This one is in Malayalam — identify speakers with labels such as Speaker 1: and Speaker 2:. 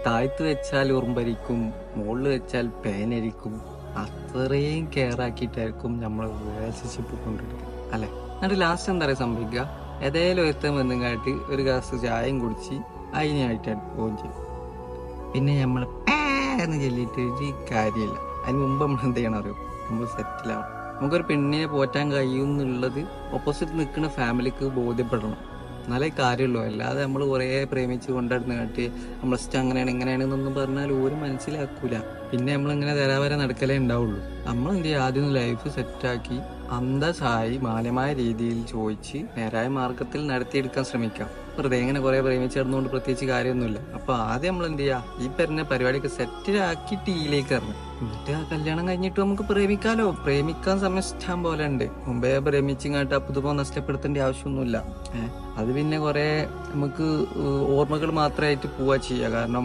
Speaker 1: താഴ്ത്ത് വെച്ചാൽ ഉറുമ്പരിക്കും, മുകളിൽ വെച്ചാൽ പേനരിക്കും. അത്രയും കെയർ ആക്കിയിട്ടായിരിക്കും നമ്മൾ റിലേഷൻഷിപ്പ് കൊണ്ടെടുക്കുക അല്ലെ. എന്നിട്ട് ലാസ്റ്റ് എന്താ പറയുക സംഭവിക്കുക, ഏതേലും ഒരുത്തം വന്നുകാട്ട് ഒരു ഗ്ലാസ് ചായയും കുടിച്ച് അതിനായിട്ട് പോവുകയും ചെയ്യും. പിന്നെ നമ്മൾ എന്ന് ചൊല്ലിയിട്ട് ഒരു കാര്യമില്ല. അതിന് മുമ്പ് നമ്മൾ എന്ത് ചെയ്യണം അറിയോ, നമ്മൾ സെറ്റിലാവണം. നമുക്കൊരു പെണ്ണിനെ പോറ്റാൻ കഴിയും എന്നുള്ളത് ഓപ്പോസിറ്റ് നിൽക്കുന്ന ഫാമിലിക്ക് ബോധ്യപ്പെടണം, എന്നാലേ കാര്യമുള്ളൂ. അല്ലാതെ നമ്മൾ കുറേ പ്രേമിച്ച് കൊണ്ടിരുന്ന് കാട്ടി നമ്മൾ ഇഷ്ടം അങ്ങനെയാണ് ഇങ്ങനെയാണെന്നൊന്നും പറഞ്ഞാൽ ഒരു മനസ്സിലാക്കൂല. പിന്നെ നമ്മളിങ്ങനെ തരാവരെ നടക്കലേ ഉണ്ടാവുള്ളൂ. നമ്മൾ എന്ത് ചെയ്യുക, ആദ്യം ലൈഫ് സെറ്റാക്കി അന്തസ്സായി മാന്യമായ രീതിയിൽ ചോദിച്ച് നേരായ മാർഗത്തിൽ നടത്തിയെടുക്കാൻ ശ്രമിക്കാം. വെറുതെ ഇങ്ങനെ കുറെ പ്രേമിച്ചിടുന്നതുകൊണ്ട് പ്രത്യേകിച്ച് കാര്യമൊന്നുമില്ല. അപ്പൊ ആദ്യം നമ്മൾ എന്ത് ചെയ്യുക, ഈ പറഞ്ഞ പരിപാടിയൊക്കെ സെറ്റിലാക്കി ടീയിലേക്ക് ഇറങ്ങും. എന്നിട്ട് ആ കല്യാണം കഴിഞ്ഞിട്ട് നമുക്ക് പ്രേമിക്കാലോ. പ്രേമിക്കാൻ സമയം ഇഷ്ടം പോലെ ഉണ്ട്. മുമ്പേ പ്രേമിച്ചിങ്ങാട്ട് അപ്പുതുപോ നഷ്ടപ്പെടുത്തേണ്ട ആവശ്യമൊന്നുമില്ല. അത് പിന്നെ കുറെ നമുക്ക് ഓർമ്മകൾ മാത്രമായിട്ട് പോവാ ചെയ്യുക. കാരണം